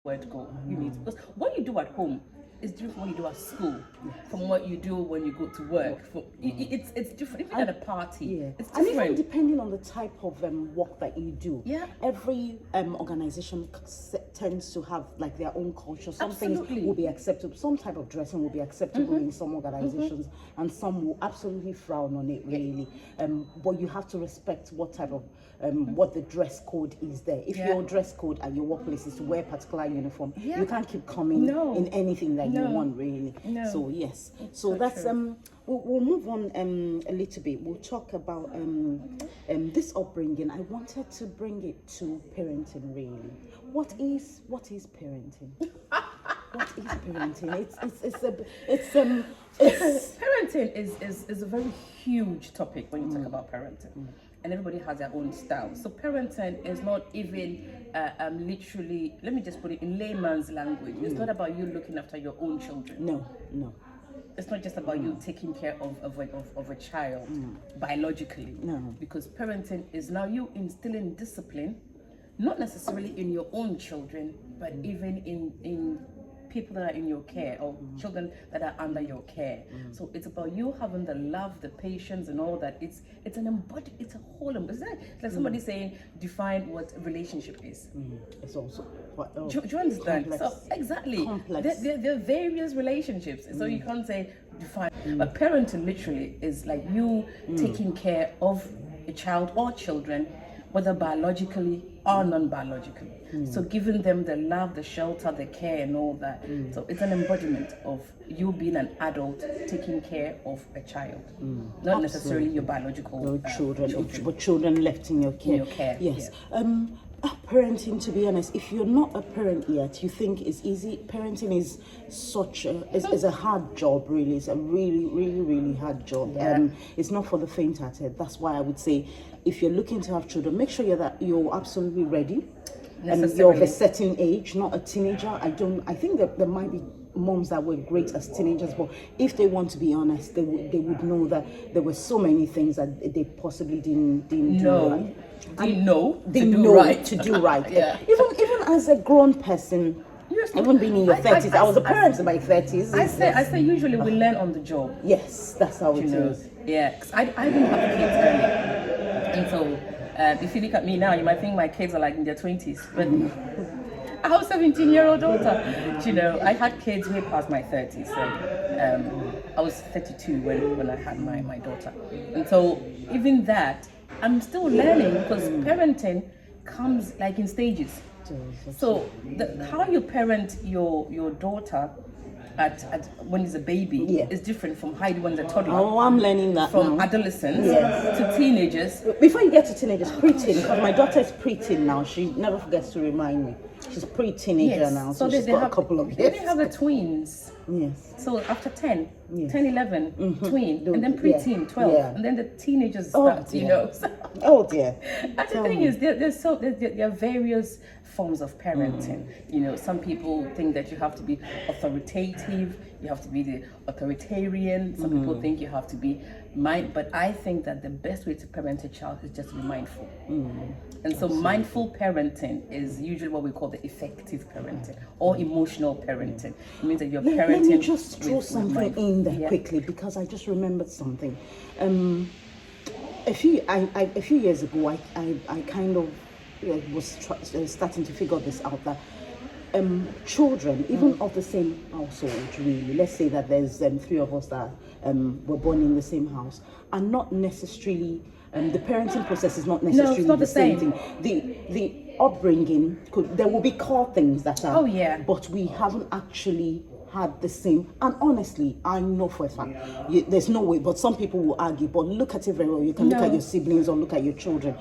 where to go. You need, because what you do at home is different from what you do at school, from what you do when you go to work. It's different. Even at a party, it's different. And even depending on the type of work that you do. Yeah. Every organization tends to have like their own culture. Some Absolutely. things will be acceptable. Some type of dressing will be acceptable in some organizations, and some will absolutely frown on it. Really, but you have to respect what type of what the dress code is there. If your dress code at your workplace is to wear a particular uniform, you can't keep coming in anything that you want, really. So yes, so that's we'll move on a little bit. We'll talk about this upbringing. I wanted to bring it to parenting, really. What is parenting? What is parenting? Parenting is a very huge topic when you talk about parenting. And everybody has their own style. So parenting is not even literally, let me just put it in layman's language. It's not about you looking after your own children. No. It's not just about you taking care of a child biologically. No. Because parenting is now you instilling discipline, not necessarily in your own children, but even in people that are in your care, or children that are under your care. So it's about you having the love, the patience, and all that. It's an embodied, it's a whole. It's like somebody saying, define what a relationship is. It's also do you understand? Complex. So exactly, Complex. there are various relationships. So you can't say define. But parenting literally is like you taking care of a child or children, whether biologically or non-biologically. So giving them the love, the shelter, the care, and all that. So it's an embodiment of you being an adult taking care of a child, not necessarily your biological children, but children left in your care. In your care, yes. Parenting, to be honest, if you're not a parent yet, you think it's easy. Parenting is is a hard job, really. It's a really hard job. It's not for the faint-hearted. That's why I would say, if you're looking to have children, make sure that you're absolutely ready. And you're of a certain age, not a teenager. I think that there might be moms that were great as teenagers, but if they want to be honest, they would know that there were so many things that they possibly didn't do right. They know to do right. Even as a grown person, even being in your 30s, I was a parent in my 30s. I say usually we learn on the job. Yes, that's how it is. Yeah, because I didn't have kids early, and so if you look at me now, you might think my kids are like in their 20s, but I have a 17-year-old daughter. You know, I had kids way past my 30s. So I was 32 when I had my daughter, and so even that, I'm still learning, because parenting comes like in stages. So how you parent your daughter at when he's a baby is different from how you do when he's a toddler. Oh, I'm learning that from now. Adolescents to teenagers. Before you get to teenagers, preteen, because my daughter is preteen now. She never forgets to remind me. She's pre-teenager now, so she's got a couple of years. They have the tweens. Yes. So after 10, 11, tween, and then preteen, 12, and then the teenagers start, you know. So, oh dear. And the thing is, there are various forms of parenting. You know, some people think that you have to be authoritative, you have to be the authoritarian. Some people think you have to be but I think that the best way to parent a child is just to be mindful. And so mindful parenting is usually what we call the effective parenting or emotional parenting. It means that you're parenting. Let me just throw something in there quickly, because I just remembered something. A few years ago, I kind of was starting to figure this out, that children, even of the same household, really, let's say that there's 3 of us that were born in the same house, are not necessarily, the parenting process is not necessarily the same thing. The upbringing, there will be core things that are, but we haven't actually had the same. And honestly, I know for a fact, there's no way, but some people will argue, but look at it very well. You can look at your siblings or look at your children.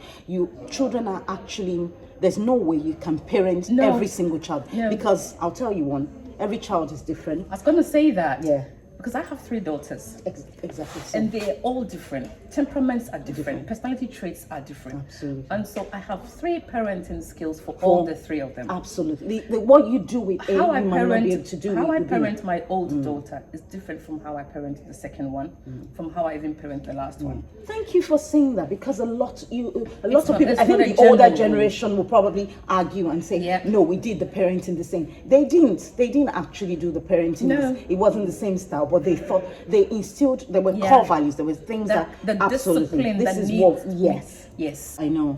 Children are actually, there's no way you can parent every single child, because I'll tell you one, every child is different. I was going to say that. Yeah. because I have 3 daughters. Exactly. So. And they're all different. Temperaments are different. Personality traits are different. Absolutely. And so I have 3 parenting skills for all the 3 of them. Absolutely. What you do with how I you might not be able to do how with I the parent my old daughter is different from how I parent the second one, from how I even parent the last one. Thank you for saying that, because a lot of people, I think the older generation will probably argue and say, no, we did the parenting the same. They didn't actually do the parenting. No. It wasn't the same style, but they thought they instilled, there were core values, there were things that absolutely, discipline this that is needs, what, yes. I know.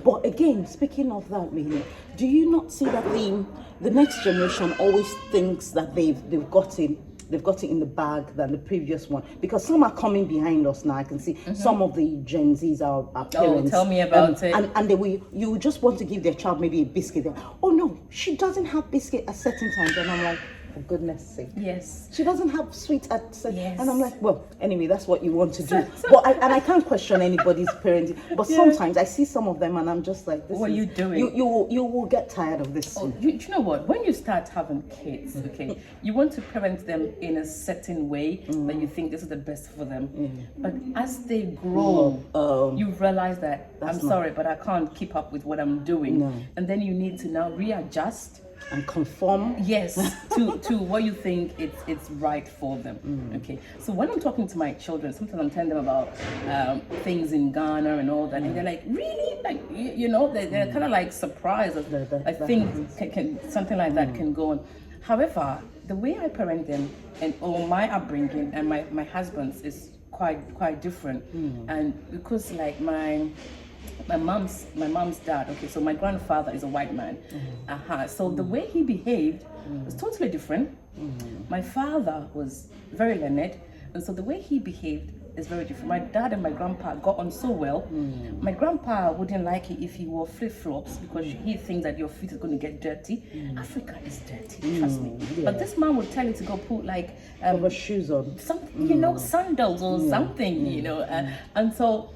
But again, speaking of that, really, do you not see that the next generation always thinks that they've got it in the bag than the previous one? Because some are coming behind us now. I can see some of the Gen Zs are parents. Oh, tell me about it. And you just want to give their child maybe a biscuit. Oh no, she doesn't have biscuit at certain times, and I'm like, for goodness sake. Yes. She doesn't have sweet at certain. Yes. And I'm like, well, anyway, that's what you want to do. But I can't question anybody's parenting. But sometimes I see some of them and I'm just like, what are you doing? You will get tired of this. Oh, you know what? When you start having kids, okay, you want to parent them in a certain way that you think this is the best for them. But as they grow, you realize that sorry, but I can't keep up with what I'm doing. No. And then you need to now readjust and conform. Yes, to what you think it's right for them. Okay, so when I'm talking to my children, sometimes I'm telling them about things in Ghana and all that, and they're like, really, like they're kind of like surprised. I think something like that can go on. However, the way I parent them or my upbringing and my husband's is quite different, and because like my mom's dad, okay, so my grandfather is a white man, so the way he behaved was totally different. My father was very learned, and so the way he behaved is very different. My dad and my grandpa got on so well. My grandpa wouldn't like it if he wore flip-flops because he thinks that your feet is going to get dirty. Africa is dirty, trust me. But this man would tell you to go put like shoes on, something, sandals or something, and so,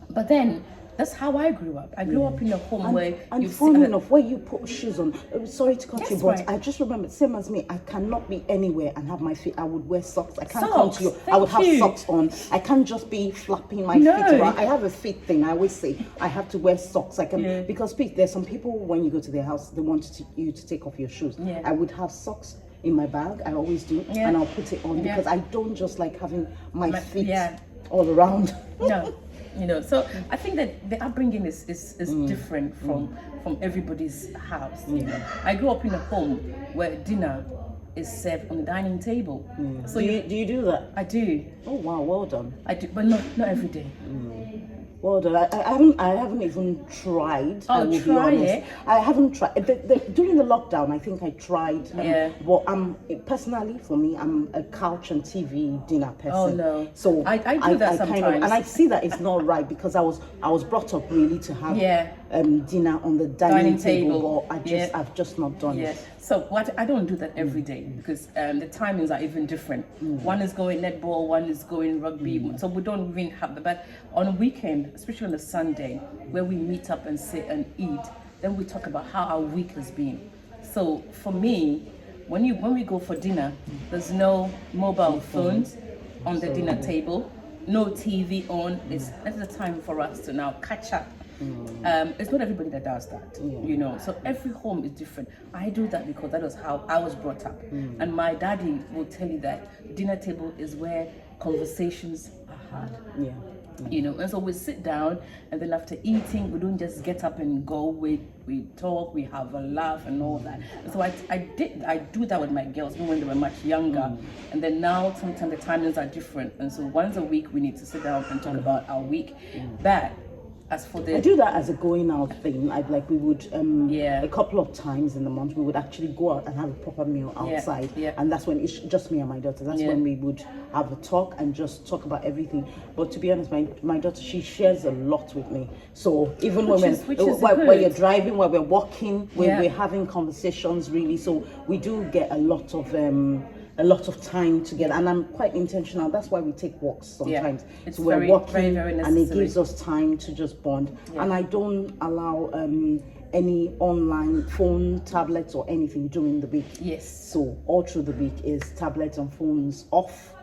but then that's how I grew up. I grew up in a home where funny enough, where you put shoes on, sorry to cut you, but right. I just remember, same as me, I cannot be anywhere and have my feet, I would wear socks. I can't Socks, come to you, I would have socks on. I can't just be flapping my feet around. I have a feet thing, I always say, I have to wear socks. I can, because there's some people, when you go to their house, they want you to take off your shoes. I would have socks in my bag, I always do, and I'll put it on because I don't just like having my feet all around. No. So I think that the upbringing is different from everybody's house. I grew up in a home where dinner is served on the dining table. So do you do that? I do. Oh wow, well done. I do, but not every day. Well done. I haven't even tried. Oh, I will be honest. I haven't tried. During the lockdown, I think I tried. But personally, for me, I'm a couch and TV dinner person. Oh no. So I do that sometimes. and I see that it's not right because I was brought up really to have dinner on the dining table. But I've just not done it. So I don't do that every day because the timings are even different. One is going netball, one is going rugby. So we don't even have the, but on a weekend, especially on a Sunday, where we meet up and sit and eat, then we talk about how our week has been. So for me, when we go for dinner, there's no mobile phones on the dinner table, no TV on. That's the time for us to now catch up. It's not everybody that does that, so every home is different. I do that because that was how I was brought up, and my daddy will tell you that dinner table is where conversations are had. And so we sit down, and then after eating, we don't just get up and go. We talk, we have a laugh and all that. And so I do that with my girls even when they were much younger, and then now sometimes the timings are different, and so once a week we need to sit down and talk about our week. But as for I do that as a going out thing. We would a couple of times in the month we would actually go out and have a proper meal outside, and that's when it's just me and my daughter. That's when we would have a talk and just talk about everything. But to be honest, my daughter, she shares a lot with me. So even when you're driving, while we're walking, we're having conversations really. So we do get a lot of time together, and I'm quite intentional. That's why we take walks sometimes. It's we're very, walking, very, very and it gives us time to just bond. And I don't allow any online phone, tablets, or anything during the week. Yes. So all through the week is tablets and phones off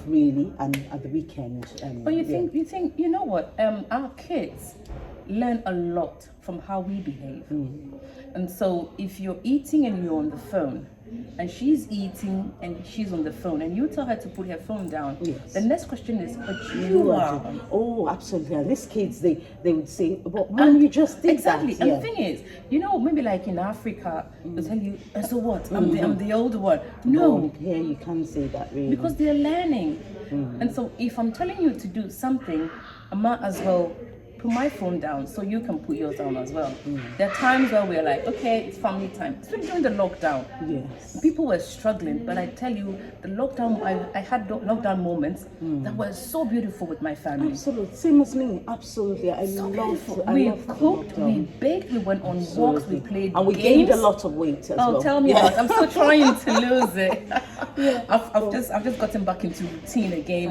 really, and at the weekend. But you know what? Our kids learn a lot from how we behave. And so if you're eating and you're on the phone, and she's eating and she's on the phone, and you tell her to put her phone down, yes, the next question is, but you are. Oh, absolutely. And these kids, they would say, but Mom, you just did exactly. that. And the thing is, maybe like in Africa, they'll tell you, and so what? I'm the old one. No. Here you can't say that, really. Because they're learning. And so if I'm telling you to do something, I might as well put my phone down so you can put yours down as well. There are times where we're like, okay, it's family time. Especially during the lockdown. Yes. People were struggling, but I tell you, the lockdown, I had lockdown moments that were so beautiful with my family. Absolutely. Same as me. Absolutely. I loved we cooked, we baked, we went on walks, we played and we games. gained a lot of weight as well. Oh, tell me about it. I'm still trying to lose it. I've just gotten back into routine again,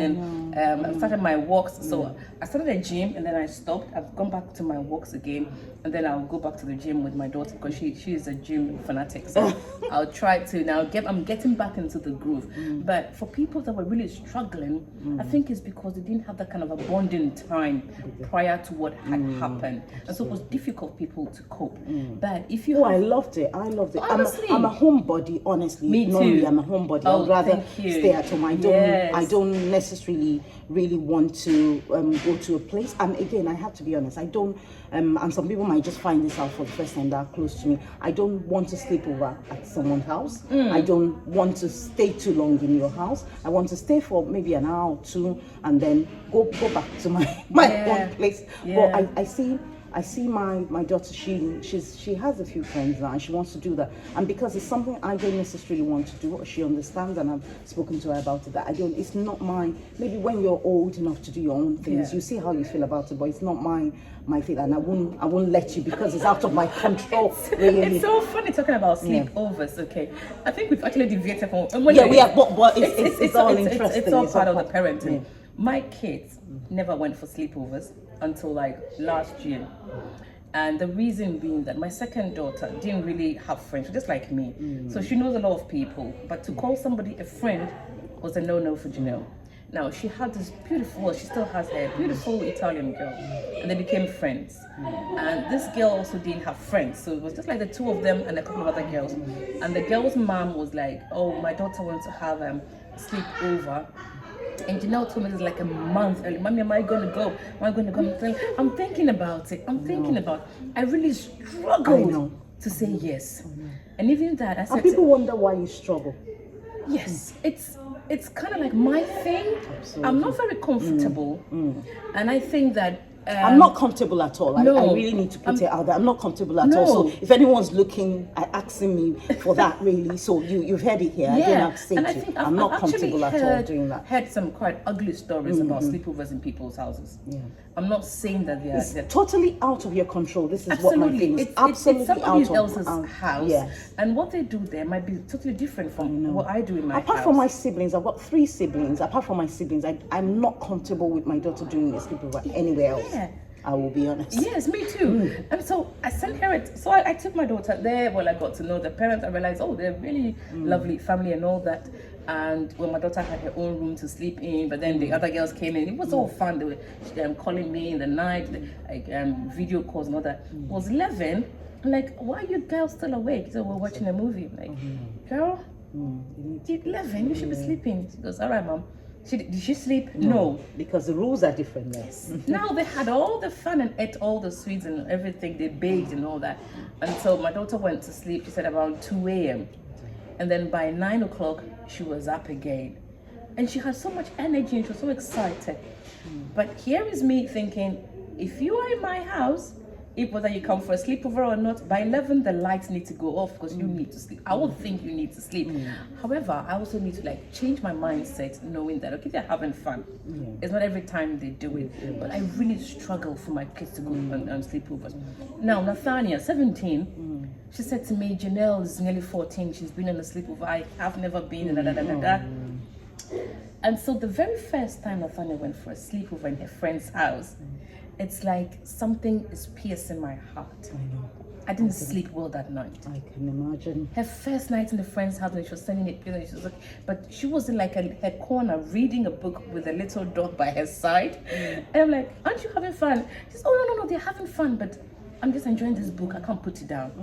and I started my walks. So I started a gym and then I stopped. I've gone back to my walks again, and then I'll go back to the gym with my daughter because she is a gym fanatic. So I'll try to now I'm getting back into the groove. But for people that were really struggling, I think it's because they didn't have that kind of a bonding time prior to what had happened, and so it was difficult for people to cope. But if you I loved it. Honestly, I'm a homebody, honestly. Me too. Normally I'm a homebody. I'd rather stay at home. I don't necessarily really want to go to a place. And again, I have to be honest, I don't and some people might just find this out for the first time that are close to me. I don't want to sleep over at someone's house. I don't want to stay too long in your house. I want to stay for maybe an hour or two and then go back to my own place. But I see my daughter, she has a few friends now and she wants to do that. And because it's something I don't necessarily want to do, she understands, and I've spoken to her about it, that it's not my, maybe when you're old enough to do your own things, you see how you feel about it, but it's not my thing, and I won't let you because it's out of my control. Really. It's so funny talking about sleepovers, okay? I think we've actually deviated from... we have, but it's all interesting. It's all part of the parenting. My kids never went for sleepovers until like last year. And the reason being that my second daughter didn't really have friends, just like me. So she knows a lot of people, but to call somebody a friend was a no-no for Janelle. Now, she had this beautiful, she still has a beautiful Italian girl, and they became friends. And this girl also didn't have friends, so it was just like the two of them and a couple of other girls. And the girl's mom was like, oh, my daughter wants to have a sleepover. And Janelle told me this like a month early. Mommy, am I going to go? Am I going to go? I'm thinking about it. I really struggled to say yes. And even that, I said... And people wonder why you struggle. Yes, it's kind of like my thing. Absolutely. I'm not very comfortable. And I think that... I'm not comfortable at all. I really need to put it out there. I'm not comfortable at all. So if anyone's looking at asking me for that, really, so you've heard it here. I don't have to say it. I'm not comfortable at all doing that. Heard some quite ugly stories about sleepovers in people's houses. I'm not saying that they're totally out of your control. This is what my thing is. Absolutely it's somebody else's house, and what they do there might be totally different from what I do in my house. Apart from my siblings, I've got 3 siblings. Apart from my siblings, I'm not comfortable with my daughter doing a sleepover anywhere else. I will be honest. Yes, me too. And so I sent her it. So I took my daughter there. Well, I got to know the parents. I realized, oh, they're really lovely family and all that. And when my daughter had her own room to sleep in, but then the other girls came in, it was all fun. They were calling me in the night, like video calls and all that. It was 11. I'm like, why are you girls still awake? So we're watching a movie. I'm like, girl, you're 11, you should be sleeping. She goes, all right, Mom. Did she sleep? No. Because the rules are different, yes. Now they had all the fun and ate all the sweets and everything. They baked and all that. And so my daughter went to sleep, she said around 2 a.m. And then by 9 o'clock, she was up again. And she had so much energy and she was so excited. But here is me thinking, if you are in my house, whether you come for a sleepover or not, by 11 the lights need to go off because you need to sleep. I would think you need to sleep. However, I also need to change my mindset, knowing that okay, they're having fun. It's not every time they do it, but I really struggle for my kids to go on sleepovers. Now, Nathania, 17, she said to me, Janelle is nearly 14. She's been on a sleepover. I have never been. And so the very first time Nathania went for a sleepover in her friend's house, it's like something is piercing my heart. I didn't sleep well that night. I can imagine. Her first night in the friend's house, when she was sending it, she was like, but she was in like her corner reading a book with a little dog by her side. And I'm like, aren't you having fun? She says, oh no, they're having fun, but I'm just enjoying this book. I can't put it down.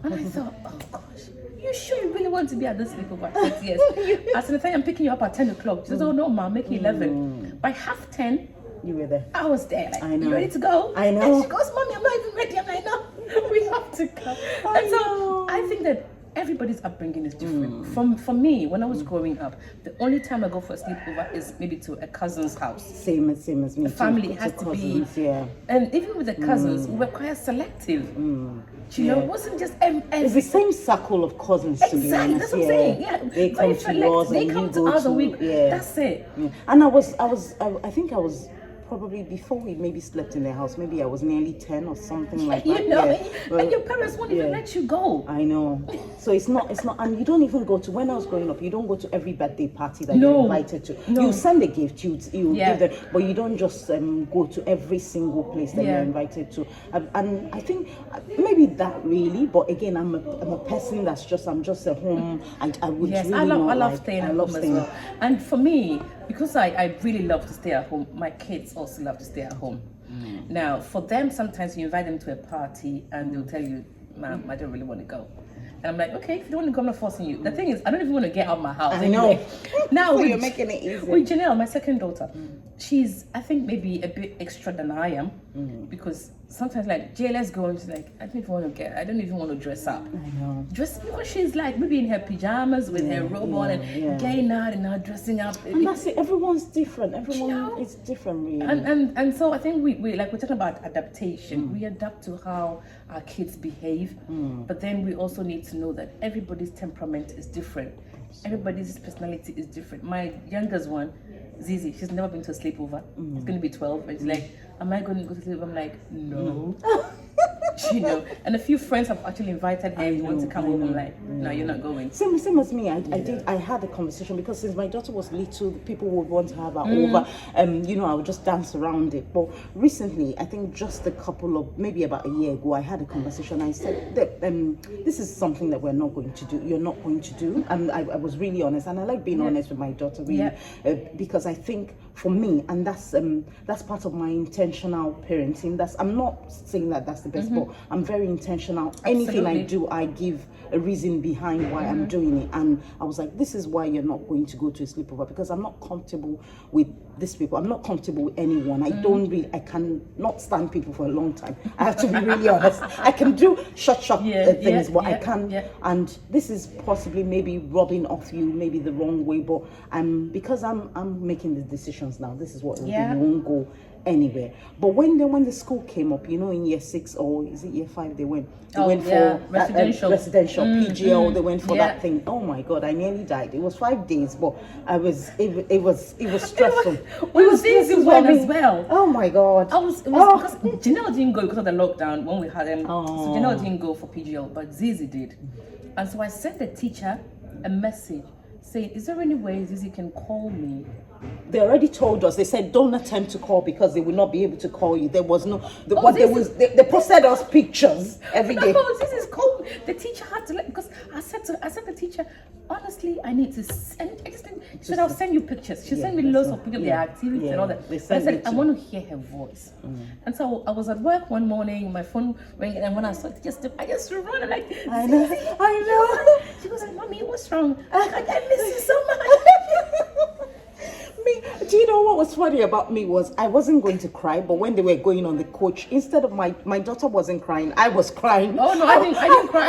And I thought, oh gosh, you sure you really want to be at this sleepover? Yes. As the time I'm picking you up at 10 o'clock, she says, oh no, ma, make it 11. By 10:30, you were there. I was there. Like, I know. You ready to go? I know. And she goes, mommy, I'm not even ready. I'm like, no, we have to go. And so I think that everybody's upbringing is different. For me, when I was growing up, the only time I go for a sleepover is maybe to a cousin's house. Same as me. The family has to cousins, be, yeah. And even with the cousins, we were quite selective. You know, it wasn't just it's the same circle of cousins. Exactly, to be honest. that's what I'm saying. Yeah, they come to yours, they and come you to go us, and we. yeah. That's it. Yeah. And I think I was probably before we maybe slept in the house. Maybe I was nearly 10 or something like that. You know, yeah. and your parents won't even let you go. I know. So it's not, and you don't even go to, when I was growing up, you don't go to every birthday party that you're invited to. No. You send a gift, you give them, but you don't just go to every single place that you're invited to. And I think maybe that really, but again, I'm a person I'm just at home. I would really I love staying at home as well. And for me, because I really love to stay at home, my kids also love to stay at home. Now, for them, sometimes you invite them to a party and they'll tell you, Mom, I don't really want to go. And I'm like, okay, if you don't want to go, I'm not forcing you. The thing is, I don't even want to get out of my house. I know. Now, so you're making it easy. With Janelle, my second daughter, she's, I think, maybe a bit extra than I am. Because sometimes, like, Jay, let's go. And she's like, I don't even want to dress up. I know. Just because she's like, maybe in her pajamas with her robe on and getting out and now dressing up. And that's it. Everyone's different. Everyone is different, really. And so I think we're talking about adaptation. We adapt to how our kids behave, but then we also need to know that everybody's temperament is different. Everybody's personality is different. My youngest one, Zizi, she's never been to a sleepover. It's going to be 12, and she's like, am I going to go to sleepover? I'm like, no. You know, and a few friends have actually invited her. You want to come over? I'm like, no, you're not going. Same as me. I had a conversation because since my daughter was little, people would want to have her over. You know, I would just dance around it. But recently, I think just maybe about a year ago, I had a conversation. I said that this is something that we're not going to do. You're not going to do. And I was really honest, and I like being honest with my daughter, really, because I think for me, and that's part of my intentional parenting. I'm not saying that that's the best, but I'm very intentional. Absolutely. Anything I do, I give a reason behind why I'm doing it. And I was like, this is why you're not going to go to a sleepover, because I'm not comfortable with these people. I'm not comfortable with anyone. I can not stand people for a long time. I have to be really honest. I can do short things, but I can. And this is possibly maybe rubbing off you, maybe the wrong way, but because I'm making the decisions now. This is what it will be. We won't go anywhere. But when the school came up, you know, in year 6 or is it year 5, they went for residential PGL. They went for that thing. Oh my God, I nearly died. It was 5 days, but it was stressful. This one as well. Oh my God. Because Janelle didn't go because of the lockdown when we had them. So Janelle didn't go for PGL, but Zizi did. And so I sent the teacher a message saying, is there any way Zizi can call me? They already told us. They said don't attempt to call because they will not be able to call you. There was no. They posted us pictures every day. No, this is cold. The teacher had to because I said to the teacher, honestly, I need to send. She said I'll send you pictures. She sent me loads of pictures of their activities and all that. I said I want to hear her voice. And so I was at work one morning, my phone rang, and when I saw it, I just ran like this. I know. She was like, "Mommy, what's wrong?" I miss you so much. Do you know what was funny about me was I wasn't going to cry, but when they were going on the coach, instead of my daughter wasn't crying, I was crying. Oh no, I didn't cry.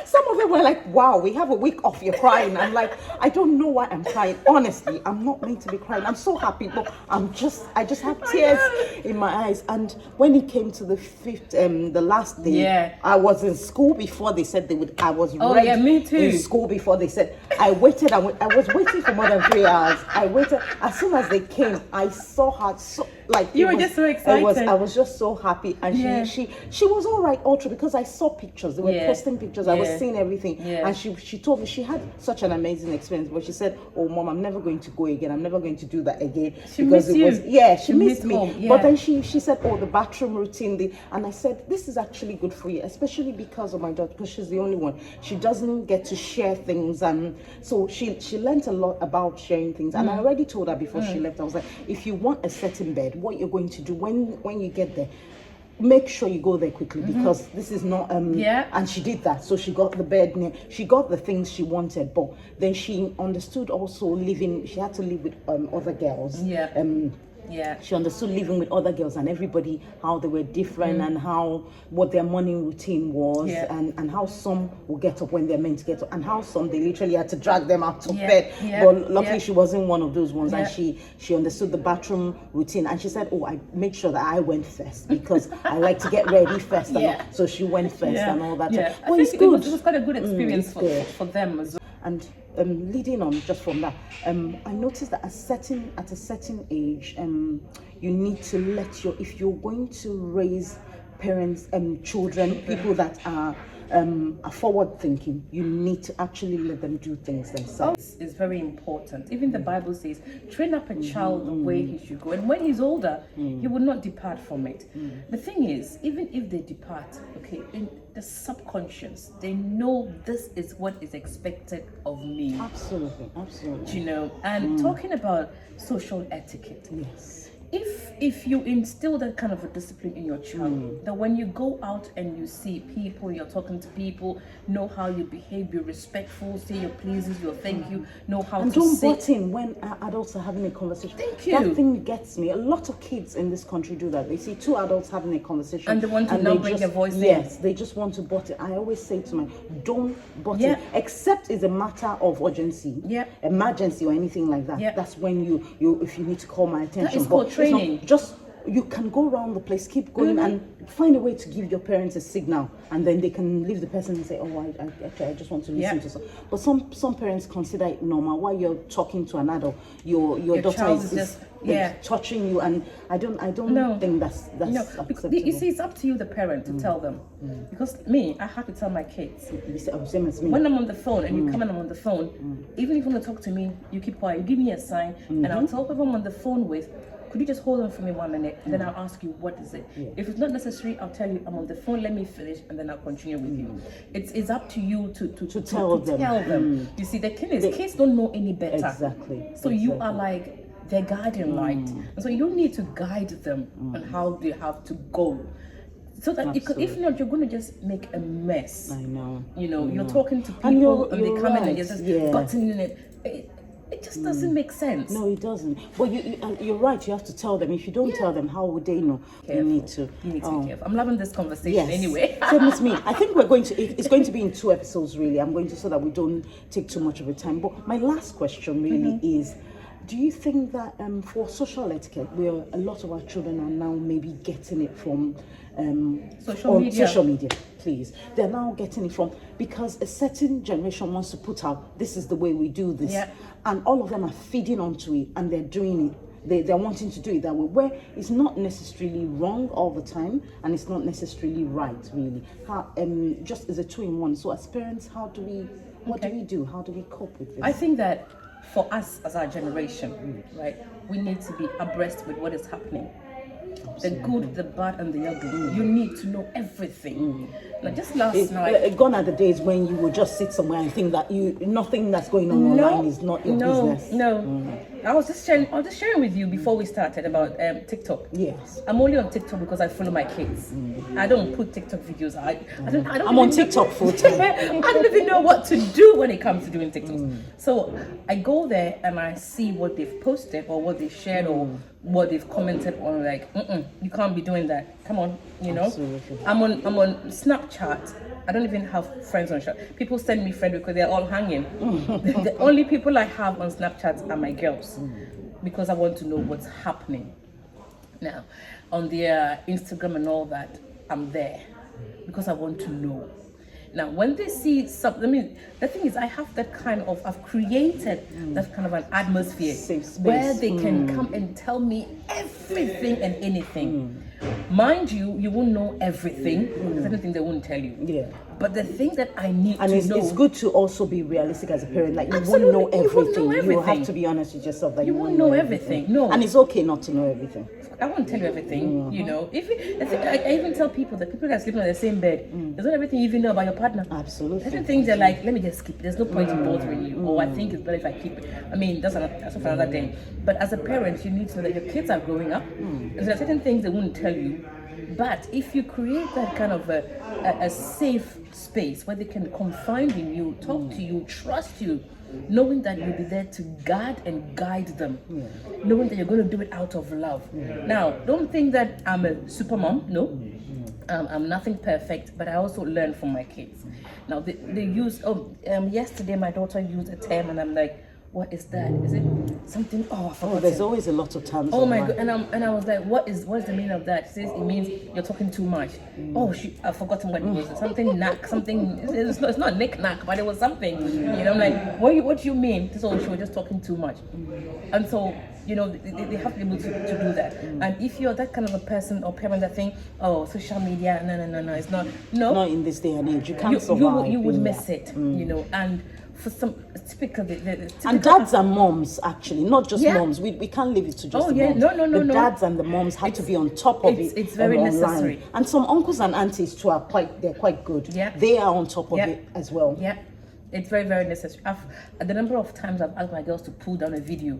Some of them were like, "Wow, we have a week off. You're crying." I'm like, I don't know why I'm crying. Honestly, I'm not meant to be crying. I'm so happy, but I just have tears in my eyes. And when it came to the last day, I was in school before they said they would. I was me too. In school before they said. I waited. I was waiting for more than 3 hours. I waited. As soon as they came, I saw her. So like You were just so excited. I was just so happy, and Yeah. she was all right all through, because I saw pictures. They were Yeah. posting pictures. I was Yeah. seeing everything, Yeah. and she told me she had such an amazing experience. But she said, "Oh, Mom, I'm never going to go again. I'm never going to do that again." She because missed it was you. she missed me. home. Yeah. But then she said, "Oh, the bathroom routine," and I said, "This is actually good for you, especially because of my daughter, because she's the only one. She doesn't get to share things, and so she learned a lot about sharing things." And I already told her before she left. I was like, "If you want a certain bed, what you're going to do when you get there, make sure you go there quickly, because this is not Yeah. And she did that. So she got the bed, she got the things she wanted, but then she understood also she had to live with other girls. Yeah. Yeah. She understood living with other girls, and everybody, how they were different, and what their morning routine was. Yeah. And how some will get up when they're meant to get up, and how some they literally had to drag them out of Yeah. bed. Yeah. But luckily Yeah. she wasn't one of those ones. Yeah. And she understood the bathroom routine, and she said, "Oh, I made sure that I went first, because I like to get ready first." Yeah. And so she went first and all that. Yeah. Well, I it's think good. it was quite a good experience it's good. for them as well. And leading on just from that, I noticed that at a certain age, you need to if you're going to raise parents, children, people that are forward thinking, you need to actually let them do things themselves. Is very important. Even the Bible says, train up a child the way he should go, and when he's older, he will not depart from it. The thing is, even if they depart, okay, in the subconscious, they know this is what is expected of me. Absolutely. You know, and talking about social etiquette. Yes. If you instill that kind of a discipline in your child, that when you go out and you see people, you're talking to people, know how you behave, be respectful, say your pleases, your thank you, know how And to don't say. butt in when adults are having a conversation. Thank you. That thing gets me. A lot of kids in this country do that. They see two adults having a conversation, And they want to now bring their voice in. Yes, they just want to butt in. I always say to don't butt in, except it's a matter of urgency, emergency, or anything like that. Yeah. That's when you if you need to call my attention. That is But called it's not training. just. You can go around the place, keep going, and find a way to give your parents a signal, and then they can leave the person and say, "Oh, I just want to listen to some." But some parents consider it normal. While you're talking to an adult, your daughter child is is just touching you, and I don't think that's Because acceptable. you see, it's up to you, the parent, to tell them. Because me, I have to tell my kids. Same as me. When I'm on the phone and you come and I'm on the phone, even if you want to talk to me, you keep quiet. You give me a sign, and I'll tell whoever I'm on the phone with, could you just hold on for me 1 minute, and then I'll ask you, what is it? If it's not necessary, I'll tell you, I'm on the phone, let me finish, and then I'll continue with you. It's up to you to tell them. You see, the thing is, kids don't know any better. Exactly. So you are like their guiding light. And so you need to guide them on how they have to go. So that if not, you're going to just make a mess. I know. You know, you're talking to people and they come in and you're just buttoning it. It just doesn't make sense. No, it doesn't. But you're right. You have to tell them. If you don't tell them, how would they know? Careful. You need to. You need to be careful. I'm loving this conversation anyway. Same as me. I think it's going to be in 2 episodes, really. I'm going to, so that we don't take too much of a time. But my last question really is, do you think that for social etiquette, where a lot of our children are now maybe getting it from social media, please, they're now getting it from, because a certain generation wants to put out, this is the way we do this, and all of them are feeding onto it, and they're doing it. They're wanting to do it that way, where it's not necessarily wrong all the time, and it's not necessarily right, really. Just as a 2-in-1. So as parents, what do we do? How do we cope with this? I think that for us as our generation, right, we need to be abreast with what is happening. The good, the bad, and the ugly. You need to know everything. Like just last night. Gone are the days when you would just sit somewhere and think that nothing that's going on online is not your business. No. I was just sharing with you before we started about TikTok. Yes. I'm only on TikTok because I follow my kids. I don't put TikTok videos. I don't. I'm on TikTok full time. I don't even know what to do when it comes to doing TikToks. So I go there and I see what they've posted or what they shared or what they've commented on. Like, you can't be doing that. Come on, you know. Absolutely. I'm on Snapchat. I don't even have friends on Snapchat. People send me friends because they're all hanging. The only people I have on Snapchat are my girls because I want to know what's happening. Now, on their Instagram and all that, I'm there because I want to know. Now, when they see something, I mean, the thing is, I've created that kind of an atmosphere Safe space. where they can come and tell me everything and anything. Mind you, you won't know everything. There's anything they won't tell you. Yeah. But the thing that I need And to know, it's good to also be realistic as a parent. Like, you Absolutely, won't know you won't everything. know You everything. have to be honest with yourself that you won't know everything. No. And it's okay not to know everything. I won't tell you everything, you know. I even tell people that people that are sleeping on the same bed, there's not everything you even know about your partner. Absolutely. Certain things are like, let me just skip. There's no point in bothering you. Or I think it's better if I keep it. I mean, that's for another day. But as a parent, you need to know that your kids are growing up. And there are certain things they won't tell you. But if you create that kind of a safe space where they can confide in you, talk to you, trust you, knowing that you'll be there to guard and guide them, knowing that you're going to do it out of love. Now, don't think that I'm a super mom. No. I'm nothing perfect, but I also learn from my kids. Now, they use, yesterday my daughter used a term and I'm like, what is that? Is it something? Oh, I forgot. There's always a lot of terms. Oh my god! And I was like, what is the meaning of that? She says it means you're talking too much. Oh, I've forgotten what it was. Something knack, something. It's not knick knack, but it was something. You know, I'm like, what do you mean? So she was just talking too much. And so, you know, they have to be able to do that. And if you're that kind of a person or parent that think, oh, social media, no, it's not. No, not in this day and age. You can't survive. You would miss it. You know, and for some typical, and dads and moms, actually, not just moms. We can't leave it to just the moms. No. The dads and the moms have to be on top of it. It's very necessary. And some uncles and aunties too they're quite good. Yeah. They are on top of it as well. Yeah. It's very, very necessary. The number of times I've asked my girls to pull down a video.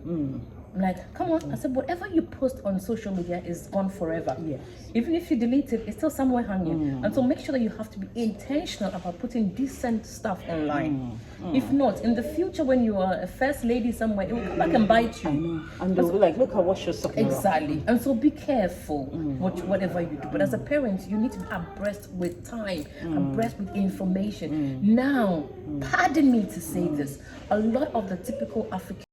I'm like, come on. I said, whatever you post on social media is gone forever. Yes. Even if you delete it, it's still somewhere hanging. And so make sure that you have to be intentional about putting decent stuff online. If not, in the future, when you are a first lady somewhere, it will come back and bite you. I know. And they'll be like, look at what you're sucking. Exactly. And so be careful whatever you do. But as a parent, you need to be abreast with time, abreast with information. Now, pardon me to say this, a lot of the typical African